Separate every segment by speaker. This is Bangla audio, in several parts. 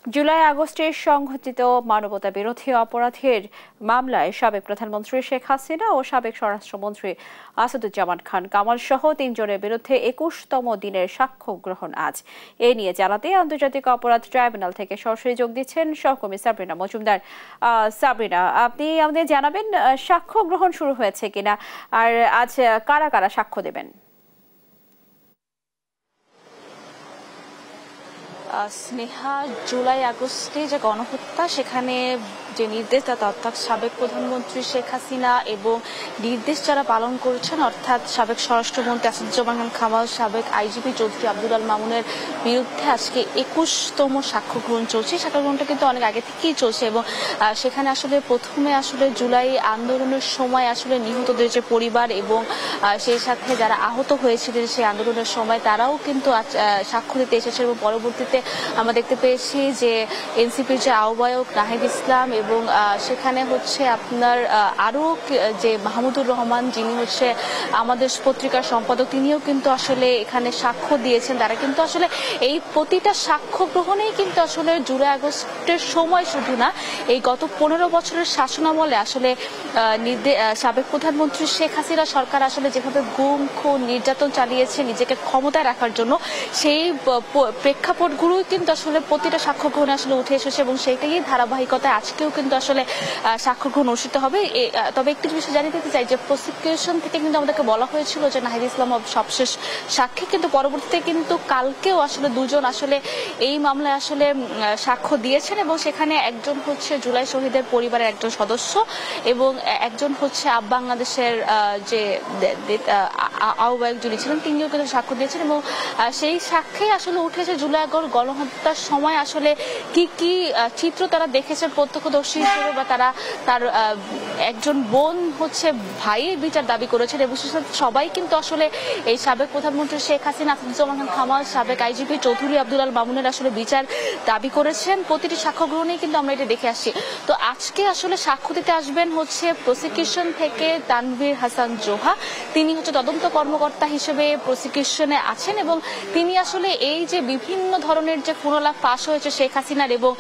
Speaker 1: জুলাই আগস্টে সংঘটিত মানবতা বিরোধী অপরাধের মামলায় সাবেক প্রধানমন্ত্রী শেখ হাসিনা ও সাবেক স্বরাষ্ট্রমন্ত্রী আসাদুজ্জামান খান কামাল সহ ৩ জনের বিরুদ্ধে ২১তম দিনের সাক্ষ্য গ্রহণ আজ। এ নিয়ে জানাতে আন্তর্জাতিক অপরাধ ট্রাইব্যুনাল থেকে সরাসরি যোগ দিচ্ছেন সহকর্মী সাবরিনা মজুমদার। সাবরিনা, আপনি আমাদের জানাবেন সাক্ষ্য গ্রহণ শুরু হয়েছে কিনা, আর আজ কারা কারা সাক্ষ্য দেবেন?
Speaker 2: স্নেহা, জুলাই আগস্টে যে গণহত্যা, সেখানে যে নির্দেশদাতা অর্থাৎ সাবেক প্রধানমন্ত্রী শেখ হাসিনা এবং নির্দেশ যারা পালন করেছেন অর্থাৎ সাবেক স্বরাষ্ট্রমন্ত্রী আসাদুজ্জামান খান কামাল, সাবেক আইজিপি চৌধুরী আব্দুল আল মামুনের বিরুদ্ধে আজকে ২১তম সাক্ষ্য গ্রহণ চলছে। সাক্ষ্য গ্রহণটা কিন্তু অনেক আগে থেকেই চলছে এবং সেখানে আসলে প্রথমে জুলাই আন্দোলনের সময় নিহতদের যে পরিবার এবং সেই সাথে যারা আহত হয়েছিলেন সেই আন্দোলনের সময় তারাও কিন্তু সাক্ষ্য দিতে এসেছে এবং পরবর্তীতে আমরা দেখতে পেয়েছি যে এনসিপির যে আহ্বায়ক নাহিদ ইসলাম এবং সেখানে আপনার আরো যে মাহমুদুর রহমান, যিনি আমাদের পত্রিকার সম্পাদক, তিনিও কিন্তু এখানে সাক্ষ্য দিয়েছেন। তারা কিন্তু এই প্রতিটা সাক্ষ্য গ্রহণেই কিন্তু জুলাই আগস্টের সময় শুধু না, এই গত ১৫ বছরের শাসনামলে সাবেক প্রধানমন্ত্রী শেখ হাসিনা সরকার যেভাবে গুম, খুন, নির্যাতন চালিয়েছে নিজেকে ক্ষমতায় রাখার জন্য, সেই প্রেক্ষাপটগুলো কিন্তু প্রতিটা সাক্ষ্য গ্রহণে উঠে এসেছে এবং সেইটাই ধারাবাহিকতায় আজকেও কিন্তু সাক্ষ্য গ্রহণ অনুষ্ঠিত হবে। তবে একটি বিষয় জানিয়ে দিতে চাই যে প্রসিকিউশন থেকে কিন্তু আমাদেরকে বলা হয়েছিল যে নাহিদ ইসলাম সবশেষ সাক্ষী, কিন্তু পরবর্তীতে কিন্তু কালকেও দুজন এই মামলায় সাক্ষ্য দিয়েছেন এবং সেখানে একজন জুলাই শহীদের পরিবারের একজন সদস্য এবং একজন আপ বাংলাদেশের যে আহ্বায়ক যিনি ছিলেন, তিনিও কিন্তু সাক্ষ্য দিয়েছেন এবং সেই সাক্ষ্যে উঠেছে জুলাই গণহত্যার সময় কি কি চিত্র তারা দেখেছেন প্রত্যক্ষদর্শী হিসেবে, বা তার একজন বোন ভাইয়ের বিচার দাবি করেছেন এবং সবাই কিন্তু এই সাবেক প্রধানমন্ত্রী শেখ হাসিনা, আসাদুজ্জামান খান কামাল, সাবেক আইজিপি চৌধুরী আব্দুল আল মামুনের বিচার দাবি করেছেন। প্রতিটি সাক্ষ্য গ্রহণেই কিন্তু আমরা এটা দেখে আসছি। তো আজকে সাক্ষ্য দিতে আসবেন প্রসিকিউশন থেকে তানভীর হাসান জোহা। তিনি তদন্ত কর্মকর্তা হিসেবে প্রসিকিউশনে আছেন এবং তিনি এই যে বিভিন্ন ধরনের যে ফুনলাভ ফাঁস হয়েছে শেখ হাসিনার এবং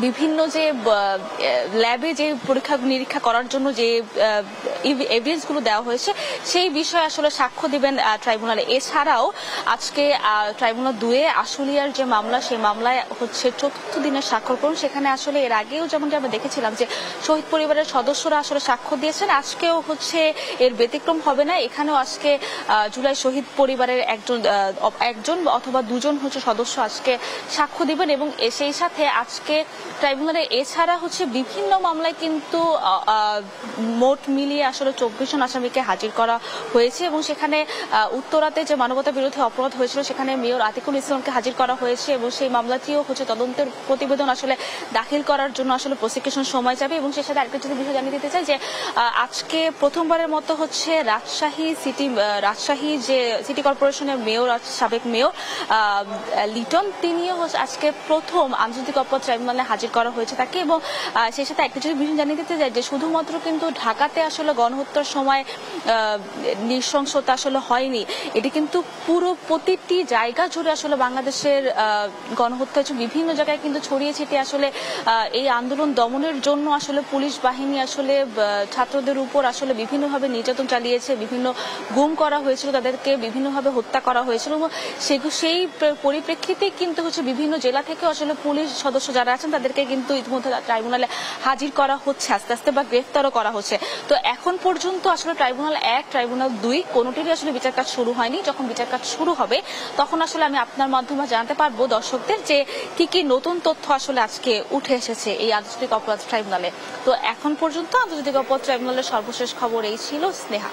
Speaker 2: বিভিন্ন যে ল্যাবে যে পরীক্ষা নিরীক্ষা করার জন্য যে এভিডেন্স গুলো দেওয়া হয়েছে সেই বিষয়ে সাক্ষ্য দিবেন ট্রাইব্যুনালে। এছাড়াও আজকে ট্রাইব্যুনাল 2 আশুলিয়ার যে মামলা, সেই মামলায় চতুর্থ দিনের সাক্ষ্য গ্রহণ। সেখানে এর আগেও যেমনটি আমরা দেখেছিলাম যে শহীদ পরিবারের সদস্যরা সাক্ষ্য দিয়েছেন, আজকেও এর ব্যতিক্রম হবে না। এখানেও আজকে জুলাই শহীদ পরিবারের একজন অথবা দুজন সদস্য আজকে সাক্ষ্য দিবেন এবং সেই সাথে আজকে ট্রাইব্যুনালে এছাড়া বিভিন্ন মামলায় কিন্তু মোট মিলিয়ে 24 জন আসামিকে হাজির করা হয়েছে এবং সেখানে উত্তরাতে যে মানবতা বিরোধী অপরাধ হয়েছিল সেখানে মেয়র আতিকুল ইসলামকে হাজির করা হয়েছে এবং সেই মামলাটিও তদন্তের প্রতিবেদন দাখিল করার জন্য প্রসিকিউশন সময় যাবে। এবং সেই সাথে আরেকটা যদি বিষয় জানিয়ে দিতে চাই যে আজকে প্রথমবারের মতো রাজশাহী যে সিটি কর্পোরেশনের মেয়র, সাবেক মেয়র লিটন, তিনিও আজকে প্রথম আন্তর্জাতিক অপরাধ ট্রাইব্যুনালে হাজির করা হয়েছে তাকে। এবং সেই সাথে একটা যদি বিষয় জানিয়ে দিতে চাই যে শুধুমাত্র কিন্তু ঢাকাতে গণহত্যার সময় নৃশংসতা হয়নি, এটি কিন্তু পুরো প্রতিটি জায়গা জুড়ে বাংলাদেশের গণহত্যা হচ্ছে। বিভিন্ন জায়গায় কিন্তু ছড়িয়ে ছিটিয়ে এই আন্দোলন দমনের জন্য পুলিশ বাহিনী ছাত্রদের উপর বিভিন্নভাবে নির্যাতন চালিয়েছে, বিভিন্ন গুম করা হয়েছিল, তাদেরকে বিভিন্নভাবে হত্যা করা হয়েছিল এবং সেই পরিপ্রেক্ষিতে কিন্তু বিভিন্ন জেলা থেকে পুলিশ সদস্য যারা আছেন তাদেরকে কিন্তু ইতিমধ্যে ট্রাইব্যুনালে হাজির করা হচ্ছে আস্তে আস্তে, বা গ্রেফতারও করা হচ্ছে। তো এখন পর্যন্ত ট্রাইব্যুনাল 1, ট্রাইব্যুনাল 2 কোনোটিরই বিচার কাজ শুরু হয়নি। যখন বিচার কাজ শুরু হবে তখন আমি আপনার মাধ্যমে জানাতে পারবো দর্শকদের যে কি কি নতুন তথ্য আজকে উঠে এসেছে এই আন্তর্জাতিক অপরাধ ট্রাইব্যুনালে। তো এখন পর্যন্ত আন্তর্জাতিক অপরাধ ট্রাইব্যুনালের সর্বশেষ খবর এই ছিল। স্নেহা।